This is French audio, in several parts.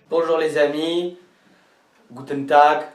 Bonjour les amis, Guten Tag,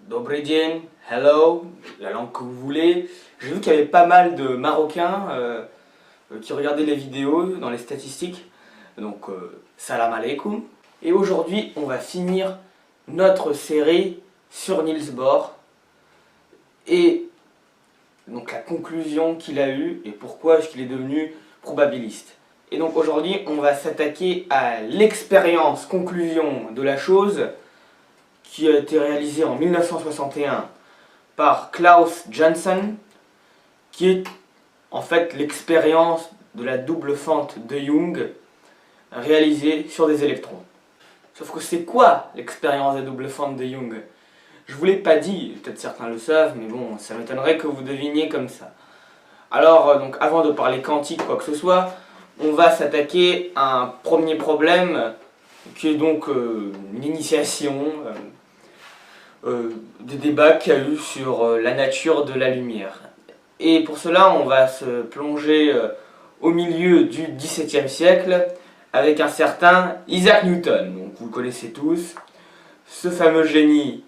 Dobry dzień, Hello, la langue que vous voulez. J'ai vu qu'il y avait pas mal de Marocains qui regardaient les vidéos dans les statistiques. Donc salam alaikum. Et aujourd'hui on va finir notre série sur Niels Bohr. Et donc la conclusion qu'il a eue et pourquoi est-ce qu'il est devenu probabiliste. Et donc aujourd'hui on va s'attaquer à l'expérience conclusion de la chose qui a été réalisée en 1961 par Klaus Janssen, qui est en fait l'expérience de la double fente de Young réalisée sur des électrons. Sauf que c'est quoi l'expérience de la double fente de Young? Je vous l'ai pas dit, peut-être certains le savent, mais bon, ça m'étonnerait que vous deviniez comme ça. Alors, donc, avant de parler quantique, quoi que ce soit, on va s'attaquer à un premier problème, qui est donc une initiation des débats qu'il y a eu sur la nature de la lumière. Et pour cela, on va se plonger au milieu du XVIIe siècle, avec un certain Isaac Newton. Donc, vous le connaissez tous, ce fameux génie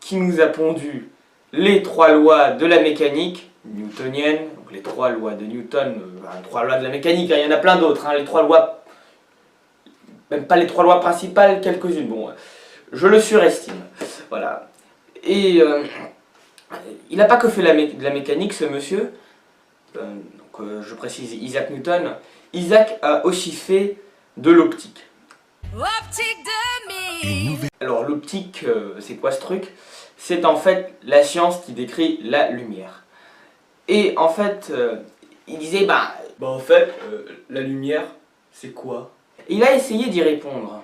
qui nous a pondu les trois lois de la mécanique newtonienne, donc les trois lois de Newton, les trois lois de la mécanique, il y en a plein d'autres, les trois lois, même pas les trois lois principales, quelques-unes, bon, je le surestime, voilà. Et il n'a pas que fait de la mécanique, ce monsieur, je précise Isaac Newton, Isaac a aussi fait de l'optique. Alors l'optique, c'est quoi ce truc? C'est en fait la science qui décrit la lumière. Et en fait, il disait, en fait, la lumière, c'est quoi? Et il a essayé d'y répondre.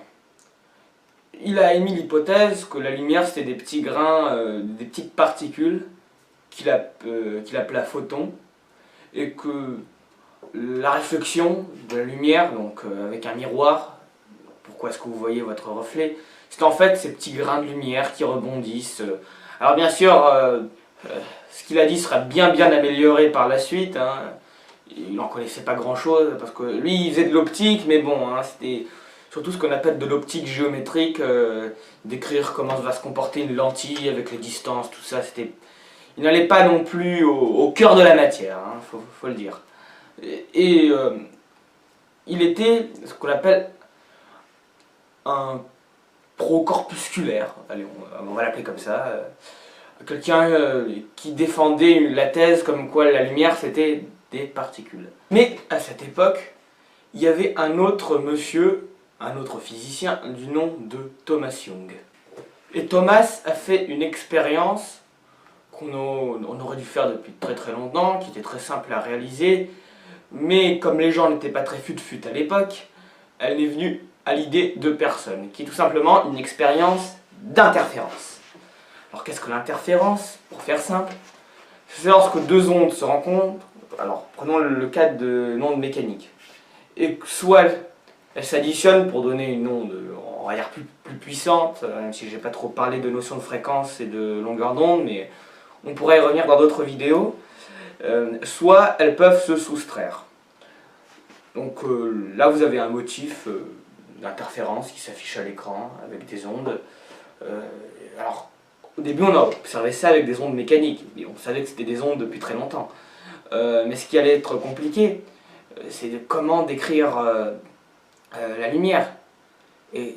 Il a émis l'hypothèse que la lumière, c'était des petits grains, des petites particules qu'il appela photons, et que la réflexion de la lumière, donc avec un miroir, pourquoi est-ce que vous voyez votre reflet? C'est en fait ces petits grains de lumière qui rebondissent. Alors bien sûr, ce qu'il a dit sera bien amélioré par la suite. Il n'en connaissait pas grand-chose, parce que lui, il faisait de l'optique, mais bon, c'était surtout ce qu'on appelle de l'optique géométrique, décrire comment va se comporter une lentille avec les distances, tout ça, c'était... Il n'allait pas non plus au cœur de la matière, faut le dire. Et il était ce qu'on appelle un pro-corpusculaire, allez, on va l'appeler comme ça, quelqu'un qui défendait la thèse comme quoi la lumière c'était des particules. Mais à cette époque, il y avait un autre monsieur, un autre physicien du nom de Thomas Young. Et Thomas a fait une expérience qu'on aurait dû faire depuis très longtemps, qui était très simple à réaliser, mais comme les gens n'étaient pas très fut-fut à l'époque, elle est venue à l'idée de personne, qui est tout simplement une expérience d'interférence. Alors qu'est-ce que l'interférence? Pour faire simple, c'est lorsque deux ondes se rencontrent, alors prenons le cas de l'onde mécanique, et soit elles s'additionnent pour donner une onde, on va dire plus puissante, même si j'ai pas trop parlé de notion de fréquence et de longueur d'onde, mais on pourrait y revenir dans d'autres vidéos, soit elles peuvent se soustraire. Donc là vous avez un motif d'interférence qui s'affiche à l'écran avec des ondes. Alors au début on a observé ça avec des ondes mécaniques, mais on savait que c'était des ondes depuis très longtemps. Mais ce qui allait être compliqué, c'est comment décrire la lumière. Et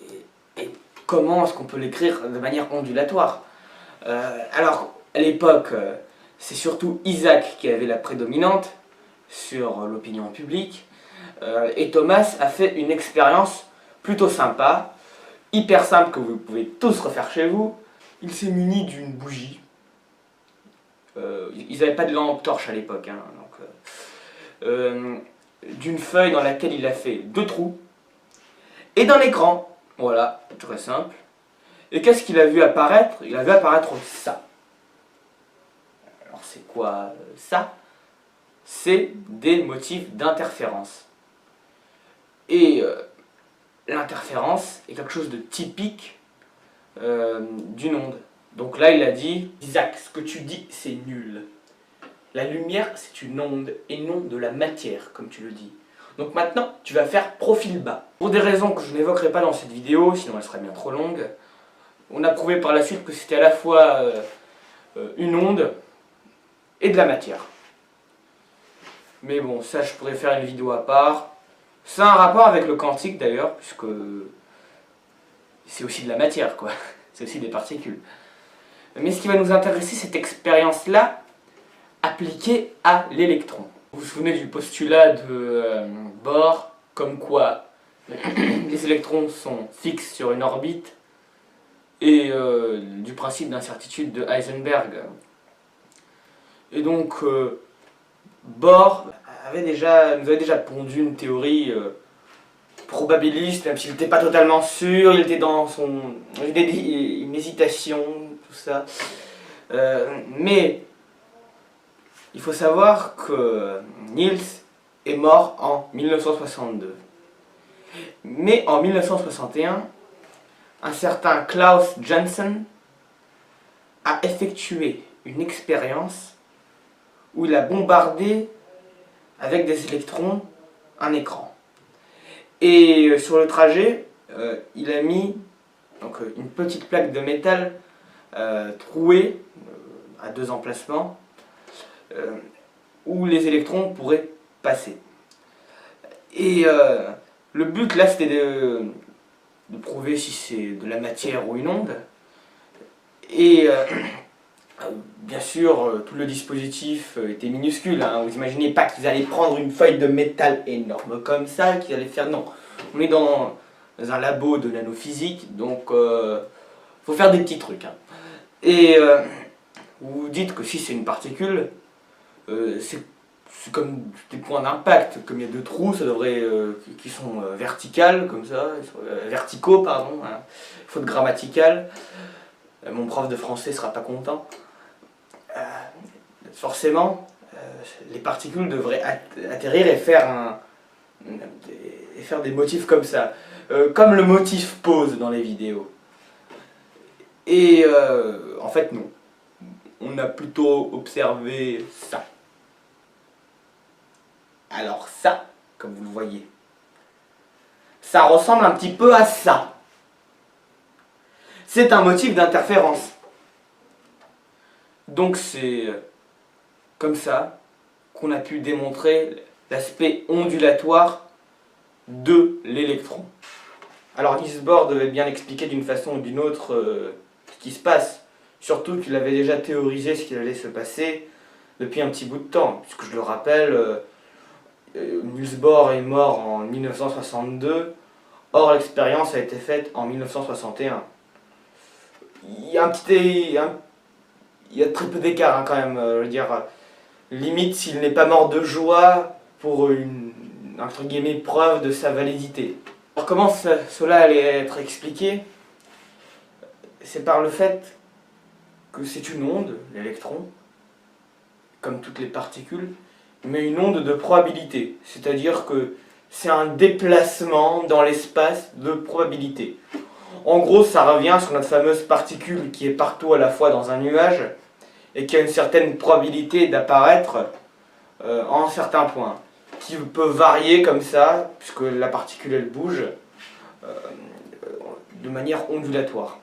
comment est-ce qu'on peut l'écrire de manière ondulatoire. Alors à l'époque, c'est surtout Isaac qui avait la prédominante sur l'opinion publique, et Thomas a fait une expérience plutôt sympa, hyper simple, que vous pouvez tous refaire chez vous. Il s'est muni d'une bougie. Ils n'avaient pas de lampe torche à l'époque, d'une feuille dans laquelle il a fait deux trous, et d'un écran, voilà, très simple. Et qu'est-ce qu'il a vu apparaître? Il a vu apparaître ça. Alors c'est quoi ça? C'est des motifs d'interférence. Et l'interférence est quelque chose de typique d'une onde. Donc là il a dit, Isaac, ce que tu dis c'est nul. La lumière c'est une onde et non de la matière comme tu le dis. Donc maintenant tu vas faire profil bas. Pour des raisons que je n'évoquerai pas dans cette vidéo, sinon elle serait bien trop longue, on a prouvé par la suite que c'était à la fois une onde et de la matière. Mais bon, ça je pourrais faire une vidéo à part. C'est un rapport avec le quantique d'ailleurs, puisque c'est aussi de la matière, quoi. C'est aussi des particules. Mais ce qui va nous intéresser, cette expérience-là, appliquée à l'électron. Vous vous souvenez du postulat de Bohr, comme quoi les électrons sont fixes sur une orbite, et du principe d'incertitude de Heisenberg. Et donc, Bohr nous avait déjà pondu une théorie probabiliste, même s'il n'était pas totalement sûr, il était dans une hésitation, tout ça. Mais il faut savoir que Niels est mort en 1962. Mais en 1961, un certain Klaus Janssen a effectué une expérience où il a bombardé avec des électrons un écran. Et sur le trajet, il a mis donc, une petite plaque de métal trouée à 2 emplacements où les électrons pourraient passer. Et le but là c'était de prouver si c'est de la matière ou une onde. Et bien sûr, tout le dispositif était minuscule, hein. Vous imaginez pas qu'ils allaient prendre une feuille de métal énorme comme ça, qu'ils allaient faire... Non, on est dans un labo de nanophysique, donc faut faire des petits trucs, hein. Et vous vous dites que si c'est une particule, c'est comme des points d'impact, comme il y a 2 trous, ça devrait, qui sont verticales, comme ça, verticaux, pardon, hein, faute grammaticale. Mon prof de français sera pas content. Forcément, les particules devraient atterrir et faire des motifs comme ça. Comme le motif pose dans les vidéos. Et en fait, non. On a plutôt observé ça. Alors ça, comme vous le voyez, ça ressemble un petit peu à ça. C'est un motif d'interférence. Donc c'est comme ça qu'on a pu démontrer l'aspect ondulatoire de l'électron. Alors Niels Bohr devait bien expliquer d'une façon ou d'une autre ce qui se passe. Surtout qu'il avait déjà théorisé ce qui allait se passer depuis un petit bout de temps. Puisque je le rappelle, Niels Bohr est mort en 1962. Or l'expérience a été faite en 1961. Il y a très peu d'écart, hein, quand même. Je veux dire, limite s'il n'est pas mort de joie pour une entre guillemets preuve de sa validité. Alors comment cela allait être expliqué? C'est par le fait que c'est une onde, l'électron, comme toutes les particules, mais une onde de probabilité. C'est-à-dire que c'est un déplacement dans l'espace de probabilité. En gros, ça revient sur notre fameuse particule qui est partout à la fois dans un nuage et qui a une certaine probabilité d'apparaître en certains points, qui peut varier comme ça, puisque la particule elle bouge de manière ondulatoire.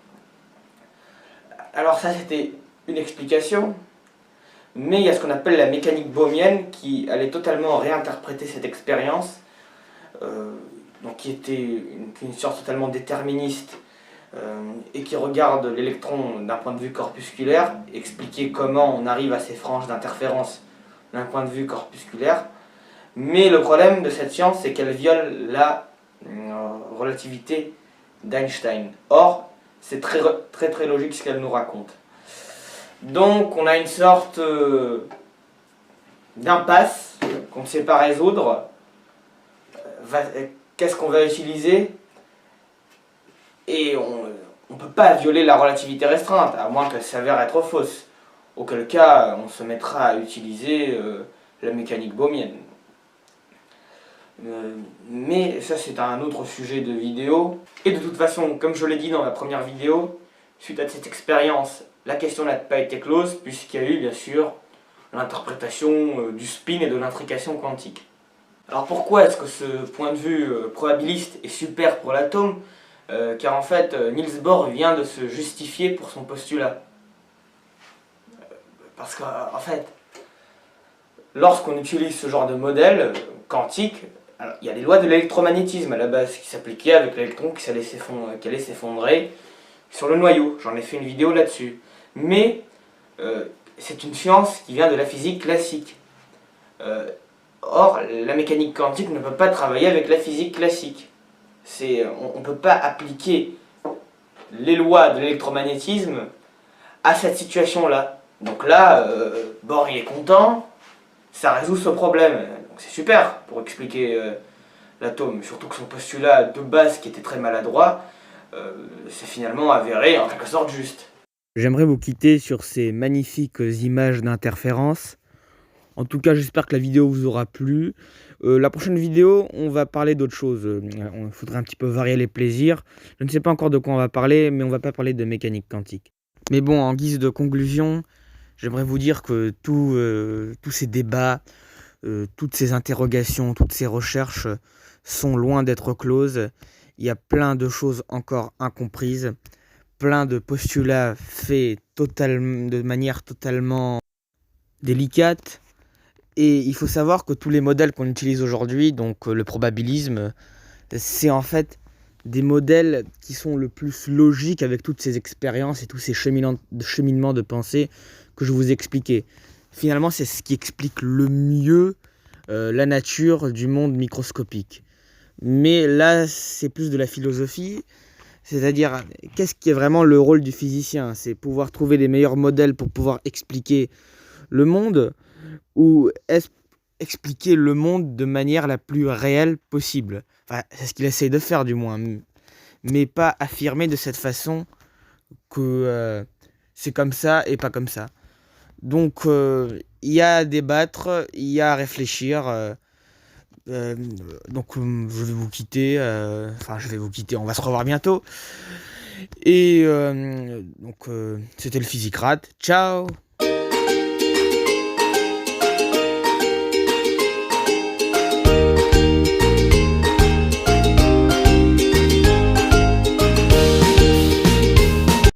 Alors ça c'était une explication, mais il y a ce qu'on appelle la mécanique bohmienne qui allait totalement réinterpréter cette expérience, donc qui était une science totalement déterministe et qui regarde l'électron d'un point de vue corpusculaire, expliquer comment on arrive à ces franges d'interférence d'un point de vue corpusculaire. Mais le problème de cette science, c'est qu'elle viole la relativité d'Einstein. Or, c'est très logique ce qu'elle nous raconte. Donc, on a une sorte d'impasse qu'on ne sait pas résoudre. Qu'est-ce qu'on va utiliser? Et on peut pas violer la relativité restreinte, à moins qu'elle s'avère être fausse. Auquel cas, on se mettra à utiliser la mécanique bohmienne. Mais ça, c'est un autre sujet de vidéo. Et de toute façon, comme je l'ai dit dans la première vidéo, suite à cette expérience, la question n'a pas été close, puisqu'il y a eu, bien sûr, l'interprétation du spin et de l'intrication quantique. Alors pourquoi est-ce que ce point de vue probabiliste est super pour l'atome car en fait, Niels Bohr vient de se justifier pour son postulat. Parce qu'en fait, lorsqu'on utilise ce genre de modèle quantique, alors, il y a des lois de l'électromagnétisme à la base qui s'appliquaient avec l'électron qui allait s'effondrer sur le noyau. J'en ai fait une vidéo là-dessus. Mais c'est une science qui vient de la physique classique. Or, la mécanique quantique ne peut pas travailler avec la physique classique. On ne peut pas appliquer les lois de l'électromagnétisme à cette situation-là. Donc là, Bohr il est content, ça résout ce problème. Donc c'est super pour expliquer l'atome. Surtout que son postulat de base, qui était très maladroit, c'est finalement avéré en quelque sorte juste. J'aimerais vous quitter sur ces magnifiques images d'interférence. En tout cas, j'espère que la vidéo vous aura plu. La prochaine vidéo, on va parler d'autre chose. Il faudrait un petit peu varier les plaisirs. Je ne sais pas encore de quoi on va parler, mais on va pas parler de mécanique quantique. Mais bon, en guise de conclusion, j'aimerais vous dire que tous ces débats, toutes ces interrogations, toutes ces recherches sont loin d'être closes. Il y a plein de choses encore incomprises, plein de postulats faits de manière totalement délicate. Et il faut savoir que tous les modèles qu'on utilise aujourd'hui, donc le probabilisme, c'est en fait des modèles qui sont le plus logiques avec toutes ces expériences et tous ces cheminements de pensée que je vous ai expliqués. Finalement, c'est ce qui explique le mieux la nature du monde microscopique. Mais là, c'est plus de la philosophie, c'est-à-dire qu'est-ce qui est vraiment le rôle du physicien? C'est pouvoir trouver les meilleurs modèles pour pouvoir expliquer le monde, ou est-ce expliquer le monde de manière la plus réelle possible. Enfin, c'est ce qu'il essaye de faire du moins, mais pas affirmer de cette façon que c'est comme ça et pas comme ça. Donc il y a à débattre, il y a à réfléchir. Donc je vais vous quitter, on va se revoir bientôt. Et donc c'était le Physicrate. Ciao.